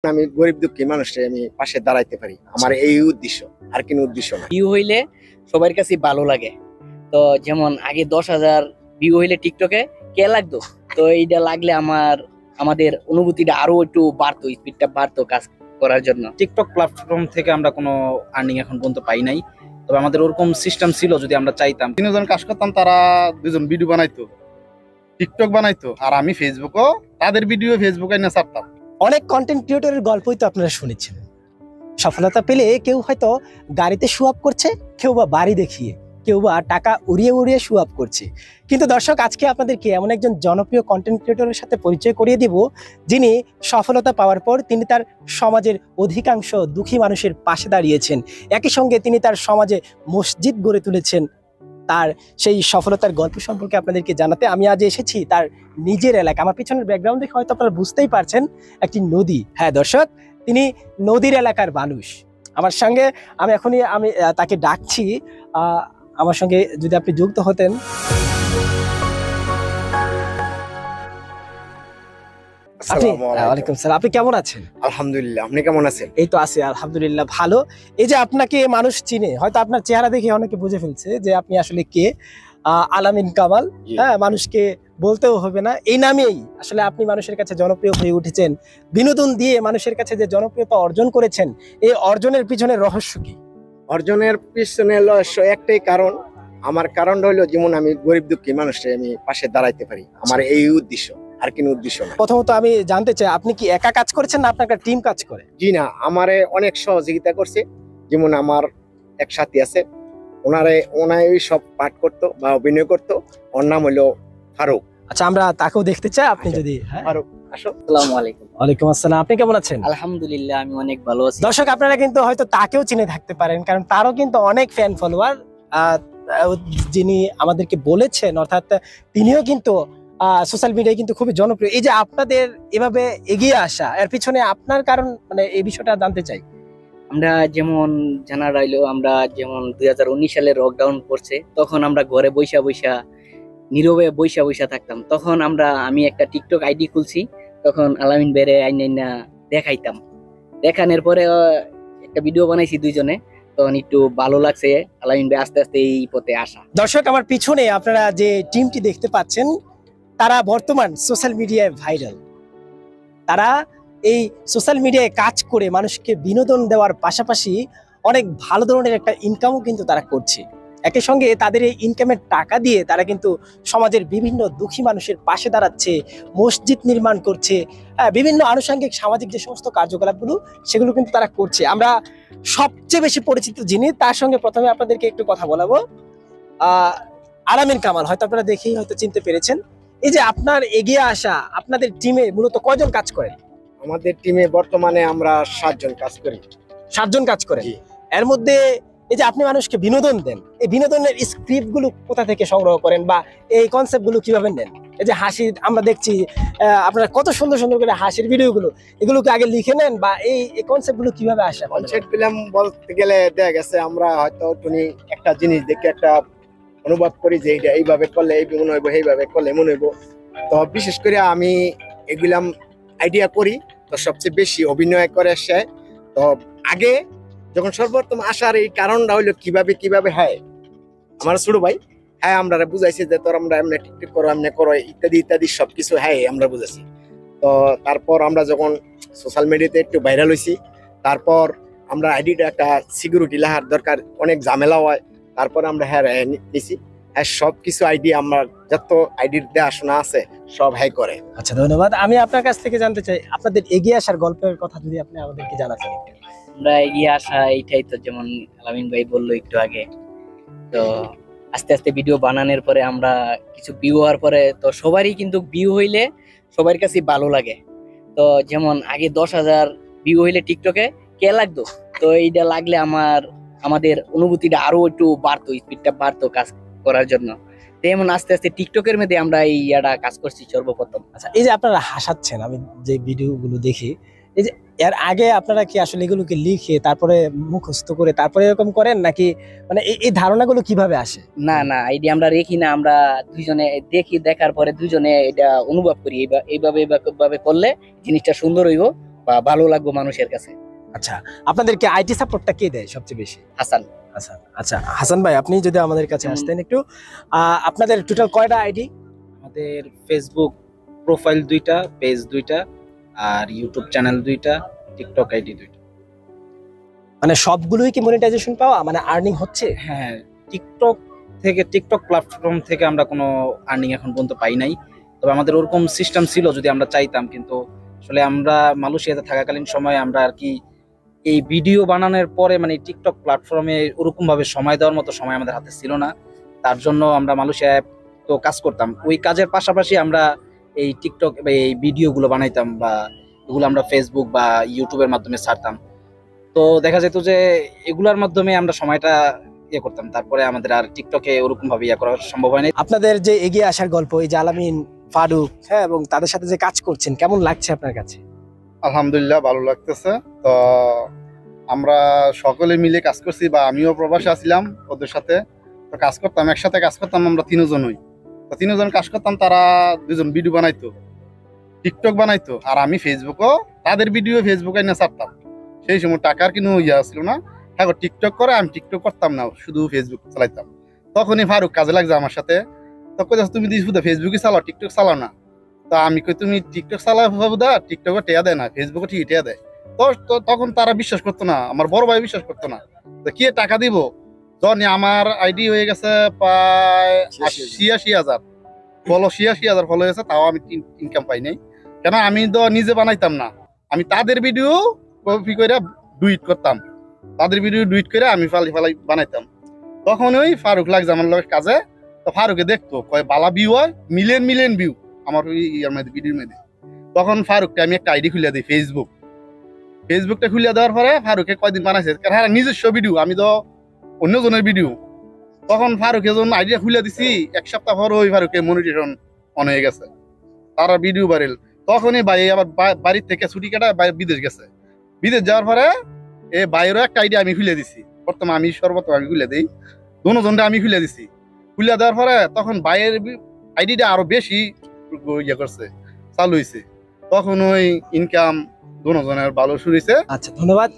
আমি গরিব দুঃখী মানুষের আমি পাশে দাঁড়াইতে পারি, আমার এই উদ্দেশ্য, আর কোনো উদ্দেশ্য না। ভিউ হইলে সবার কাছে ভালো লাগে। তো যেমন আগে 10,000 ভিউ হইলে টিকটকে কে লাগতো, তো এইটা লাগলে আমাদের অনুভূতিটা আরো একটু বাড়তো, স্পিডটা বাড়তো কাজ করার জন্য। টিকটক প্ল্যাটফর্ম থেকে আমরা কোনো আর্নিং এখন পর্যন্ত পাই নাই, তবে আমাদের ওরকম সিস্টেম ছিল যদি আমরা চাইতাম। তিনজন কাজ করতাম, তারা দুজন ভিডিও বানাইতো, টিকটক বানাইতো, আর আমি ফেসবুকও তাদের ভিডিও ফেসবুকে না ছাড়তাম। অনেক কন্টেন্ট ক্রিয়েটরের গল্পই তো আপনারা শুনেছেন। সফলতা পেলে কেউ হয়তো গাড়িতে শো আপ করছে, কেউ বা বাড়ি দেখিয়ে, কেউ বা টাকা উড়িয়ে উড়িয়ে শো আপ করছে। কিন্তু দর্শক, আজকে আপনাদেরকে এমন একজন জনপ্রিয় কন্টেন্ট ক্রিয়েটরের সাথে পরিচয় করিয়ে দিব, যিনি সফলতা পাওয়ার পর তিনি তার সমাজের অধিকাংশ দুঃখী মানুষের পাশে দাঁড়িয়েছেন। একই সঙ্গে তিনি তার সমাজে মসজিদ গড়ে তুলেছেন। তার সেই সফলতার গল্প সম্পর্কে আপনাদেরকে জানাতে আমি আজ এসেছি তার নিজের এলাকা। আমার পিছনের ব্যাকগ্রাউন্ড দেখে হয়তো আপনারা বুঝতেই পারছেন, একটি নদী। হ্যাঁ দর্শক, তিনি নদীর এলাকার মানুষ। আমার সঙ্গে আমি তাকে ডাকছি, আমার সঙ্গে যদি আপনি যুক্ত হতেন। ওয়ালাইকুম সালাম, আপনি কেমন আছেন? আলহামদুলিল্লাহ, আপনি কেমন আছেন? এই তো আছি আলহামদুলিল্লাহ, ভালো। এই যে আপনাকে মানুষ চিনে, হয়তো আপনার চেহারা দেখে অনেকে বুঝে ফেলছে যে আপনি আসলে কে। আলামিন কামাল, হ্যাঁ, মানুষকে বলতেও হবে না, এই নামেই আসলে আপনি মানুষের কাছে জনপ্রিয় হয়ে উঠেছেন। বিনোদন দিয়ে মানুষের কাছে যে জনপ্রিয়তা অর্জন করেছেন, এই অর্জনের পিছনে রহস্য কি? অর্জনের পিছনে একটাই কারণ, আমার কারণটা হলো যেমন আমি গরিব দুঃখী মানুষের আমি পাশে দাঁড়াইতে পারি, আমার এই উদ্দেশ্য, আর কোনো উদ্দেশ্য না। প্রথমত আমি জানতে চাই, আপনি কি একা কাজ করেছেন না আপনার একটা টিম কাজ করে? জি না, আমারে অনেক সহযোগিতা করছে। যেমন আমার এক সাথী আছে, ওনাই সব পাঠ করতো বা অভিনয় করতো। ওর নাম হলো ফারুক। আচ্ছা, আমরা তাকেও দেখতে চাই, আপনি যদি। ফারুক, আসো। আসসালামু আলাইকুম। ওয়ালাইকুম আসসালাম, আপনি কেমন আছেন? আলহামদুলিল্লাহ, আমি অনেক ভালো আছি। দর্শক, আপনারা কিন্তু হয়তো তাকেও চিনে থাকতে পারেন, কারণ তারও কিন্তু অনেক ফ্যান ফলোয়ার, যিনি আমাদেরকে বলেছেন, অর্থাৎ তিনিও কিন্তু সোশ্যাল মিডিয়ায় কিন্তু খুবই জনপ্রিয়। এই যে আপনাদের এভাবে এগিয়ে আসা, এর পিছনে আপনার কারণ, মানে এই বিষয়টা জানতে চাই। আমরা যেমন জানা রইলো, আমরা যেমন 2019 সালে লকডাউন পড়ছে, তখন আমরা ঘরে নীরবে বৈশা থাকতাম। তখন আমি একটা টিকটক আইডি খুলছি, তখন আলামিন বেরে আইনা দেখাইতাম। দেখানোর পরে একটা ভিডিও বানাইছি দুইজনে, তখন একটু ভালো লাগছে। আলামিন বে আস্তে আস্তে এই পথে আসা। দর্শক, আমার পিছনে আপনারা যে টিমটি দেখতে পাচ্ছেন, তারা বর্তমান সোশ্যাল মিডিয়ায় ভাইরাল। তারা এই সোশ্যাল মিডিয়ায় কাজ করে মানুষকে বিনোদন দেওয়ার পাশাপাশি অনেক ভালো ধরনের একটা ইনকামও কিন্তু তারা করছে। একই সঙ্গে তাদের এই ইনকামের টাকা দিয়ে তারা কিন্তু সমাজের বিভিন্ন দুঃখী মানুষের পাশে দাঁড়াচ্ছে, মসজিদ নির্মাণ করছে, বিভিন্ন আনুষঙ্গিক সামাজিক যে সমস্ত কার্যকলাপগুলো, সেগুলো কিন্তু তারা করছে। আমরা সবচেয়ে বেশি পরিচিত যিনি, তার সঙ্গে প্রথমে আপনাদেরকে একটু কথা বলাবো। আলামিন কামাল, হয়তো আপনারা দেখেই হয়তো চিনতে পেরেছেন। এই যে আপনার এগিয়ে আসা, আপনাদের টিমে মূলত কয়জন কাজ করেন? আমাদের টিমে বর্তমানে আমরা 7 জন কাজ করি। 7 জন কাজ করেন। এর মধ্যে এই যে আপনি মানুষকে বিনোদন দেন, এই বিনোদনের স্ক্রিপ্ট গুলো কোথা থেকে সংগ্রহ করেন বা এই কনসেপ্ট গুলো কিভাবে নেন? এই যে হাসির, আমরা দেখছি আপনারা কত সুন্দর সুন্দর করে হাসির ভিডিও গুলো, এগুলোকে আগে লিখে নেন বা এই কনসেপ্ট গুলো কিভাবে আসে? কনসেপ্ট ফিল্ম বলতে গেলে দেখা গেছে আমরা হয়তো তুমি একটা জিনিস দেখে একটা অনুভব করি যে এইটা এইভাবে করলে এই মনে হইব, এইভাবে করলে মনে হইব। তো বিশেষ করে আমি এগুলাম আইডিয়া করি, তো সবচেয়ে বেশি অভিনয় করে সে। তো আগে যখন সর্বপ্রথম আসার এই কারণটা হইলো কিভাবে হয়, আমার ছোট ভাই, হ্যাঁ, আমরা বুঝাইছি যে তোর আমরা এমনি টিকটিক করো, এমনি করো, ইত্যাদি ইত্যাদি সবকিছু, হ্যাঁ আমরা বুঝাইছি। তো তারপর আমরা যখন সোশ্যাল মিডিয়াতে একটু ভাইরাল হয়েছি, তারপর আমরা আইডিটা একটা সিকিউরিটি লাহার দরকার, অনেক ঝামেলা হয়। তারপর আমরা হ্যাঁ নিছি, হ্যাঁ সবকিছু আইডি, আমরা যত আইডির দেখাশোনা আছে সব হ্যাঁ করে। আচ্ছা, ধন্যবাদ। আমি আপনার কাছ থেকে জানতে চাই, আপনাদের এগিয়ে আসার গল্পের কথা যদি আপনি আমাদেরকে জানাতেন। আমরা এগিয়ে আসা এইটাই তো, যেমন আলামিন ভাই বললো একটু আগে, তো আস্তে আস্তে ভিডিও বানানোর পরে আমরা কিছু ভিউ হওয়ার পরে, তো সবারই কিন্তু ভিউ হইলে সবার কাছে ভালো লাগে। তো যেমন আগে 10,000 ভিউ হইলে টিকটকে কে লাগতো, তো এইটা লাগলে আমাদের অনুভূতিটা আরো একটু বাড়তো, স্পিডটা বাড়তো কাজ করার জন্য। তেমন আস্তে আস্তে টিকটকের মধ্যে আমরা এই কাজ করছি সর্বপ্রথম। আচ্ছা, এই যে আপনারা হাসাচ্ছেন, আমি যে ভিডিও গুলো দেখি, এই যে এর আগে আপনারা কি আসলে এগুলোকে লিখে তারপরে মুখস্থ করে তারপরে এরকম করেন, নাকি মানে এই ধারণাগুলো কিভাবে আসে? না, আইডিয়া আমরা রেখি না, আমরা দুইজনে দেখার পরে দুইজনে এটা অনুভব করি, এইভাবে করলে জিনিসটা সুন্দর হইব, বা ভালো লাগবে মানুষের কাছে। আচ্ছা, আপনাদেরকে আইটি সাপোর্টটা কে দেয় সবচেয়ে বেশি? হাসান। হাসান। আচ্ছা হাসান ভাই, আপনি যদি আমাদের কাছে হুম। আসতেন একটু, আপনাদের টোটাল কয়টা আইডি? আমাদের ফেসবুক প্রোফাইল 2টা, পেজ 2টা, আর ইউটিউব চ্যানেল 2টা, টিকটক আইডি 2টা। মানে সবগুলোই কি মনিটাইজেশন পাওয়া, মানে আর্নিং হচ্ছে? হ্যাঁ, টিকটক প্ল্যাটফর্ম থেকে আমরা কোনো আর্নিং এখন পর্যন্ত পাই নাই। তবে আমাদের ওরকম সিস্টেম ছিল যদি আমরা চাইতাম, কিন্তু আসলে আমরা মালয়েশিয়াতে থাকাকালীন সময়ে আমরা আর কি এই ভিডিও বানানোর পরে মানে টিকটক প্ল্যাটফর্মে ওরকম ভাবে সময় দেওয়ার মতো সময় আমাদের হাতে ছিল না। তার জন্য আমরা মালয়েশিয়ায় তো কাজ করতাম, ওই কাজের পাশাপাশি আমরা এই টিকটক বা এই ভিডিওগুলো বানাইতাম বা এগুলো আমরা ফেসবুক বা ইউটিউবের মাধ্যমে ছাড়তাম। তো দেখা যেত যে এগুলার মাধ্যমে আমরা সময়টা ইয়ে করতাম। তারপরে আমাদের আর টিকটকে ওরকম ভাবে ইয়ে করা সম্ভব হয় না। আপনাদের যে এগিয়ে আসার গল্প, এই যে আলামিন, ফারুক, হ্যাঁ, এবং তাদের সাথে যে কাজ করছেন, কেমন লাগছে আপনার কাছে? আলহামদুলিল্লাহ ভালো লাগতেছে। তো আমরা সকলে মিলে কাজ করছি, বা আমিও প্রবাসে আছিলাম ওদের সাথে, তো কাজ করতাম, একসাথে কাজ করতাম আমরা তিনজনই। তো তিনজন কাজ করতাম, তারা দুজন ভিডিও বানাইতো, টিকটক বানাইতো, আর আমি ফেসবুকও তাদের ভিডিও ফেসবুকে নিয়ে ছাড়তাম। সেই সময় টাকার কোনো ইয়া ছিল না। হ্যাঁ, টিকটক করে আমি টিকটক করতাম না, শুধু ফেসবুক চালাইতাম। তখনই ফারুক কাজে লাগছে আমার সাথে, তো কই তুমি শুধু ফেসবুকে চালাও, টিকটক চালাও না। তো আমি কই তুমি টিকটক চালাও বাবুদা, টিকটকে টেয়া দেয় না, ফেসবুকে ঠিক টেয়া দেয়। তখন তারা বিশ্বাস করতো না, আমার বড় ভাই বিশ্বাস করতো না। তো কে টাকা দিব? যখন আমার আইডি হয়ে গেছে প্রায় ৮৬,০০০ ফলো, ৮৬,০০০ ফলো হয়েছে, তাও আমি ইনকাম পাই নাই। কেন? আমি তো নিজে বানাইতাম না, আমি তাদের ভিডিও কপি করে ডুইট করতাম, তাদের ভিডিও ডুইট করে আমি ফালাই বানাইতাম। তখন ওই ফারুক লাগছে আমার লোকের কাজে। তো ফারুকে দেখতো, কয় বালা ভিউ হয়, মিলিয়ন ভিউ আমার ওই ইয়ার মধ্যে, ভিডিওর মধ্যে। তখন ফারুককে আমি একটা আইডি খুলে দিই, ফেসবুকটা খুলে দেওয়ার পরে ফারুকে কয়দিন বানাইছে, কারণ হ্যাঁ নিজস্ব ভিডিও, আমি তো অন্যজনের ভিডিও। তখন ফারুকে যখন আইডিয়া খুলে দিছি, এক সপ্তাহ পর ওই ফারুকে মনিটেশন অন হয়ে গেছে, তারা ভিডিও বাড়িল। তখনই ভাই আবার বাড়ির থেকে ছুটি কাটা বিদেশ গেছে। বিদেশ যাওয়ার পরে এই বাইরেও একটা আইডিয়া আমি খুলে দিছি, প্রথমে আমি সর্বপ্রথম আমি খুলে দিই, দুজনটা আমি খুলে দিছি। খুলে দেওয়ার পরে তখন বাইরের আইডিটা আরো বেশি ইয়ে করছে, চালু হয়েছে। তখন ওই ইনকাম দুজনের ভালো শুরু হয়েছে। আচ্ছা, ধন্যবাদ।